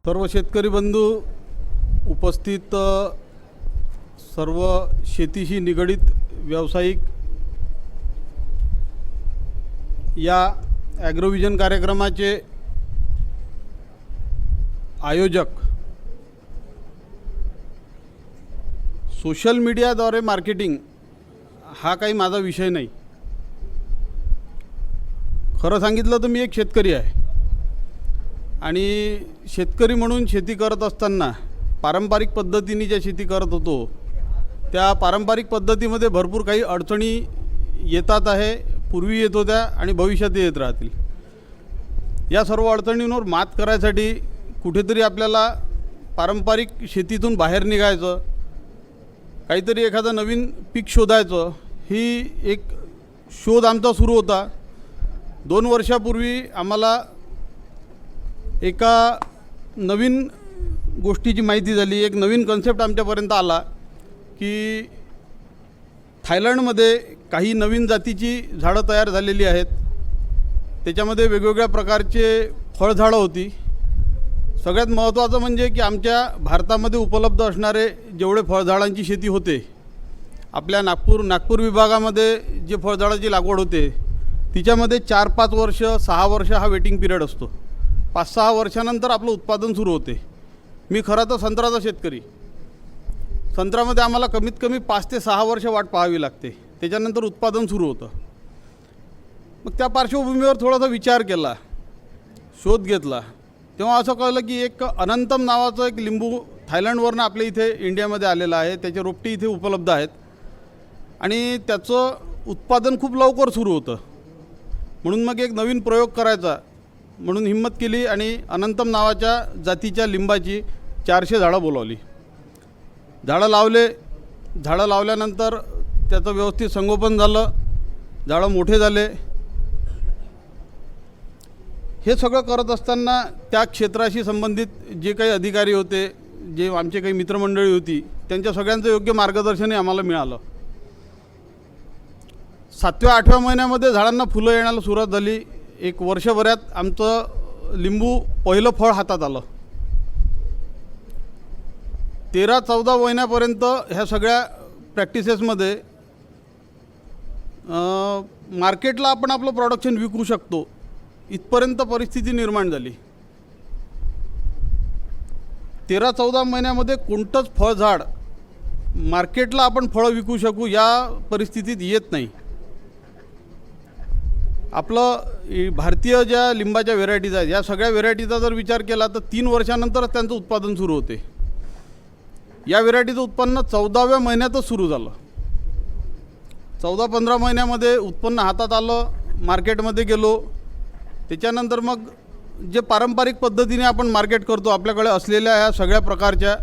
सर्व शेतकरी बंधू, उपस्थित सर्व शेतीशी निगडित व्यावसायिक या ॲग्रोव्हिजन कार्यक्रमाचे आयोजक, सोशल मीडियाद्वारे मार्केटिंग हा काही माझा विषय नाही. खरं सांगितलं तर मी एक शेतकरी आहे आणि शेतकरी म्हणून शेती करत असताना पारंपरिक पद्धतीने ज्या शेती करत होतो त्या पारंपरिक पद्धतीमध्ये भरपूर काही अडचणी येतात आहे, पूर्वी येत होत्या आणि भविष्यातही येत राहतील. या सर्व अडचणींवर मात करायसाठी कुठेतरी आपल्याला पारंपरिक शेतीतून बाहेर निघायचं, काहीतरी एखादं नवीन पीक शोधायचं, ही एक शोध आमचा सुरू होता. 2 वर्षापूर्वी आम्हाला एका नवीन गोष्टीची माहिती झाली, एक नवीन कन्सेप्ट आमच्यापर्यंत आला की थायलंडमध्ये काही नवीन जातीची झाडं तयार झालेली आहेत. त्याच्यामध्ये वेगवेगळ्या प्रकारचे फळझाडं होती. सगळ्यात महत्त्वाचं म्हणजे की आमच्या भारतामध्ये उपलब्ध असणारे जेवढे फळझाडांची शेती होते, आपल्या नागपूर विभागामध्ये जे फळझाडाची लागवड होते तिच्यामध्ये 4-5 वर्ष 6 वर्ष हा वेटिंग पिरियड असतो. 5-6 वर्षानंतर आपलं उत्पादन सुरू होते. मी खरं तर संत्र्याचा शेतकरी. संत्र्यामध्ये आम्हाला कमीत कमी 5 ते 6 वर्ष वाट पाहावी लागते, त्याच्यानंतर उत्पादन सुरू होतं. मग त्या पार्श्वभूमीवर थोडासा विचार केला, शोध घेतला, तेव्हा असं कळलं की एक अनंतम नावाचं एक लिंबू थायलंडवरनं आपल्या इथे इंडियामध्ये आलेलं आहे. त्याचे रोपटे इथे उपलब्ध आहेत आणि त्याचं उत्पादन खूप लवकर सुरू होतं. म्हणून मग एक नवीन प्रयोग करायचा म्हणून हिंमत केली आणि अनंतम नावाच्या जातीच्या लिंबाची 400 झाडं बोलावली. झाडं लावले. झाडं लावल्यानंतर त्याचं व्यवस्थित संगोपन झालं, झाडं मोठे झाले. हे सगळं करत असताना त्या क्षेत्राशी संबंधित जे काही अधिकारी होते, जे आमचे काही मित्रमंडळी होती, त्यांच्या सगळ्यांचं योग्य मार्गदर्शनही आम्हाला मिळालं. 7व्या-8व्या महिन्यामध्ये झाडांना फुलं येण्याला सुरुवात झाली. 1 वर्षभरात आमचं लिंबू पहिलं फळ हातात आलं. 13-14 महिन्यापर्यंत ह्या सगळ्या प्रॅक्टिसेसमध्ये मार्केटला आपण आपलं प्रोडक्शन विकू शकतो इथपर्यंत परिस्थिती निर्माण झाली. 13-14 महिन्यामध्ये कोणतंच फळझाड मार्केटला आपण फळं विकू शकू या परिस्थितीत येत नाही. आपलं भारतीय ज्या लिंबाच्या व्हेरायटीज आहेत, या सगळ्या व्हेरायटीचा जर विचार केला तर 3 वर्षानंतरच त्यांचं उत्पादन सुरू होते. या व्हेरायटीचं उत्पन्न 14व्या महिन्यातच सुरू झालं. 14-15 महिन्यामध्ये उत्पन्न हातात आलं, मार्केटमध्ये गेलो. त्याच्यानंतर मग जे पारंपरिक पद्धतीने आपण मार्केट करतो, आपल्याकडे असलेल्या ह्या सगळ्या प्रकारच्या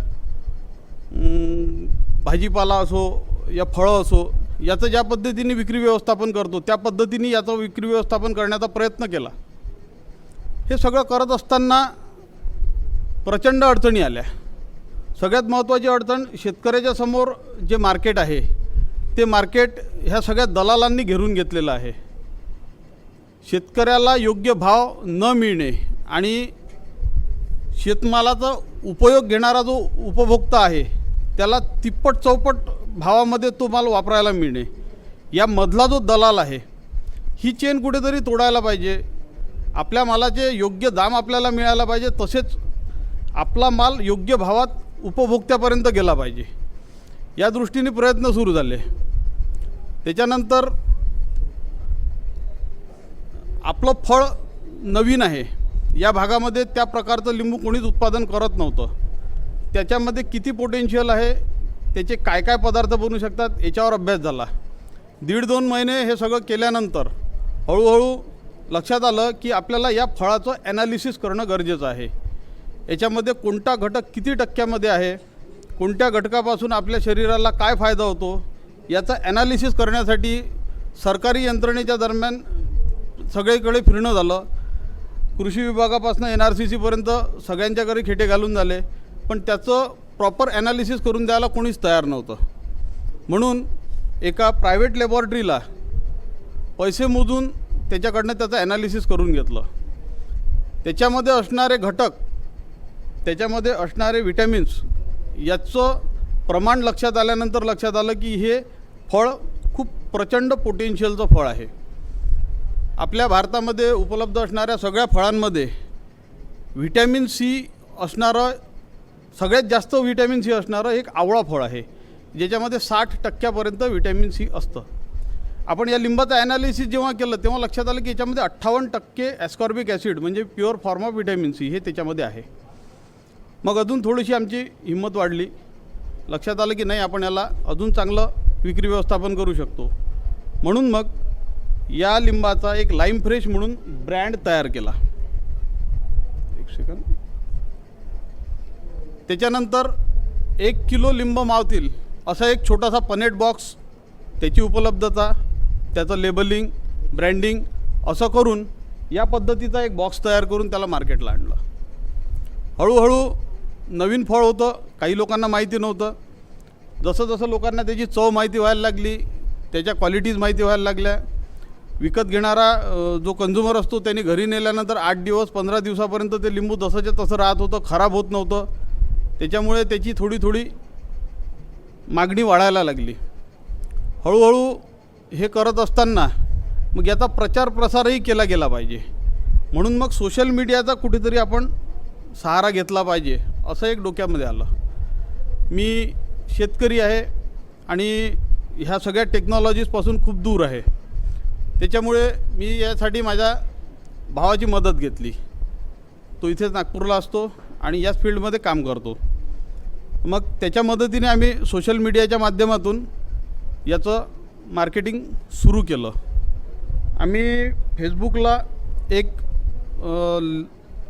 भाजीपाला असो या फळं असो, याचं ज्या पद्धतीने विक्री व्यवस्थापन करतो त्या पद्धतीने याचं विक्री व्यवस्थापन करण्याचा प्रयत्न केला. हे सगळं करत असताना प्रचंड अडचणी आल्या. सगळ्यात महत्त्वाची अडचण, शेतकऱ्याच्या समोर जे मार्केट आहे ते मार्केट ह्या सगळ्या दलालांनी घेरून घेतलेलं आहे. शेतकऱ्याला योग्य भाव न मिळणे आणि शेतमालाचा उपयोग घेणारा जो उपभोक्ता आहे त्याला तिप्पट-चौपट भावामध्ये तो माल वापरायला मिळणे, या मधला जो दलाल आहे, ही चेन कुठेतरी तोडायला पाहिजे. आपल्या मालाचे योग्य दाम आपल्याला मिळायला पाहिजे, तसेच आपला माल योग्य भावात उपभोक्त्यापर्यंत गेला पाहिजे. या दृष्टीने प्रयत्न सुरू झाले. त्याच्यानंतर आपलं फळ नवीन आहे, या भागामध्ये त्या प्रकारचं लिंबू कोणीच उत्पादन करत नव्हतं. त्याच्यामध्ये किती पोटेन्शियल आहे, त्याचे काय काय पदार्थ बनू शकतात, याच्यावर अभ्यास झाला. 1.5-2 महिने हे सगळं केल्यानंतर हळूहळू लक्षात आलं की आपल्याला या फळाचं ॲनालिसिस करणं गरजेचं आहे. याच्यामध्ये कोणता घटक किती टक्क्यामध्ये आहे, कोणत्या घटकापासून आपल्या शरीराला काय फायदा होतो, याचा ॲनालिसिस करण्यासाठी सरकारी यंत्रणेच्या दरम्यान सगळीकडे फिरणं झालं. कृषी विभागापासून NRCCपर्यंत सगळ्यांच्या घरी खेटे घालून झाले, पण त्याचं प्रॉपर ॲनालिसिस करून द्यायला कोणीच तयार नव्हतं. म्हणून एका प्रायव्हेट लॅबॉरेटरीला पैसे मोजून त्याच्याकडनं त्याचं ॲनालिसिस करून घेतलं. त्याच्यामध्ये असणारे घटक त्याच्यामध्ये असणारे विटॅमिन्स याचं प्रमाण लक्षात आल्यानंतर लक्षात आलं की हे फळ खूप प्रचंड पोटेन्शियलचं फळ आहे. आपल्या भारतामध्ये उपलब्ध असणाऱ्या सगळ्या फळांमध्ये व्हिटॅमिन सी असणारं, सगळ्यात जास्त व्हिटॅमिन सी असणारं एक आवळा फळ आहे, ज्याच्यामध्ये 60% व्हिटॅमिन सी असतं. आपण या लिंबाचं ॲनालिसिस जेव्हा केलं तेव्हा लक्षात आलं की याच्यामध्ये 58% ॲस्कॉर्बिक ॲसिड म्हणजे pure form of vitamin C हे त्याच्यामध्ये आहे. मग अजून थोडीशी आमची हिंमत वाढली. लक्षात आलं की नाही, आपण याला अजून चांगलं विक्री व्यवस्थापन करू शकतो. म्हणून मग या लिंबाचा एक लाईम फ्रेश म्हणून ब्रँड तयार केला. एक सेकंड. त्याच्यानंतर 1 किलो लिंब मावतील असा एक छोटासा पनेट बॉक्स, त्याची उपलब्धता, त्याचं लेबलिंग, ब्रँडिंग असं करून या पद्धतीचा एक बॉक्स तयार करून त्याला मार्केटला आणलं. हळूहळू नवीन फळ होतं, काही लोकांना माहिती नव्हतं. जसं जसं लोकांना त्याची चव माहिती व्हायला लागली, त्याच्या क्वालिटीज माहिती व्हायला लागल्या, विकत घेणारा जो कंझ्युमर असतो त्याने घरी नेल्यानंतर 8 दिवस 15 दिवसापर्यंत ते लिंबू तसंच्या तसं राहत होतं, खराब होत नव्हतं. त्याच्यामुळे त्याची थोडी थोडी मागणी वाढायला लागली. हळूहळू हे करत असताना मग याचा प्रचार प्रसारही केला गेला पाहिजे. म्हणून मग सोशल मीडियाचा कुठेतरी आपण सहारा घेतला पाहिजे असं एक डोक्यामध्ये आलं. मी शेतकरी आहे आणि ह्या सगळ्या टेक्नॉलॉजीजपासून खूप दूर आहे. त्याच्यामुळे मी यासाठी माझ्या भावाची मदत घेतली. तो इथेच नागपूरला असतो आणि याच फील्डमध्ये काम करतो. मग त्याच्या मदतीने आम्ही सोशल मीडियाच्या माध्यमातून याचं मार्केटिंग सुरू केलं. आम्ही फेसबुकला एक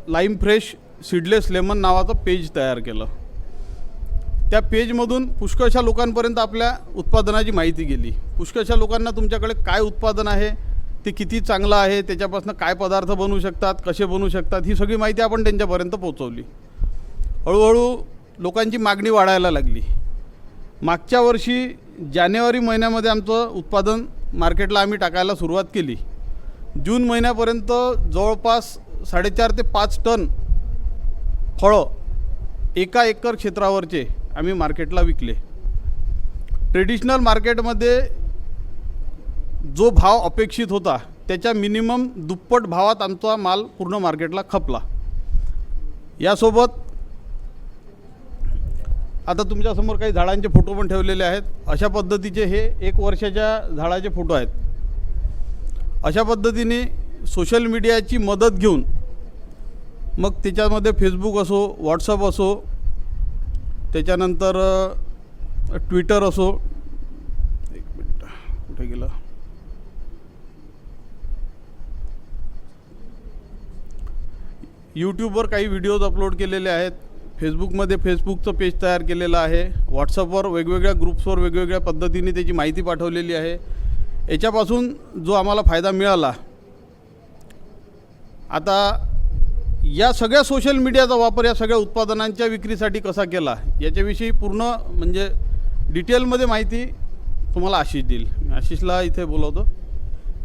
लाईम फ्रेश सीडलेस लेमन नावाचं पेज तयार केलं. त्या पेजमधून पुष्कळशा लोकांपर्यंत आपल्या उत्पादनाची माहिती गेली. पुष्कळशा लोकांना तुमच्याकडे काय उत्पादन आहे, ते किती चांगलं आहे, त्याच्यापासून काय पदार्थ बनवू शकतात, कसे बनवू शकतात, ही सगळी माहिती आपण त्यांच्यापर्यंत पोहोचवली. हळूहळू लोकांची मागणी वाढायला लागली. मागच्या वर्षी जानेवारी महिन्यामध्ये आमचं उत्पादन मार्केटला आम्ही टाकायला सुरुवात केली. जून महिन्यापर्यंत जवळपास 4.5 ते 5 टन फळं एका एकर क्षेत्रावरचे आम्ही मार्केटला विकले. ट्रेडिशनल मार्केटमध्ये जो भाव अपेक्षित होता त्याच्या मिनिमम दुप्पट भावात आमचा माल पूर्ण मार्केटला खपला. यासोबत आता तुमच्यासमोर काही झाडांचे फोटो पण ठेवलेले आहेत. अशा पद्धतीचे हे 1 वर्षाच्या झाडाचे फोटो आहेत. अशा पद्धतीने सोशल मीडियाची मदत घेऊन मग त्याच्यामध्ये फेसबुक असो, व्हॉट्सअप असो, त्याच्यानंतर ट्विटर असो, एक मिनिट कुठे गेलं, यूट्यूबवर काही व्हिडिओज अपलोड केलेले आहेत. फेसबुकमध्ये फेसबुकचं पेज तयार केलेलं आहे. व्हॉट्सअपवर वेगवेगळ्या ग्रुप्सवर वेगवेगळ्या पद्धतीने त्याची माहिती पाठवलेली आहे. याच्यापासून जो आम्हाला फायदा मिळाला, आता या सगळ्या सोशल मीडियाचा वापर या सगळ्या उत्पादनांच्या विक्रीसाठी कसा केला याच्याविषयी पूर्ण म्हणजे डिटेलमध्ये माहिती तुम्हाला आशिष देईल. मी आशिषला इथे बोलवतो.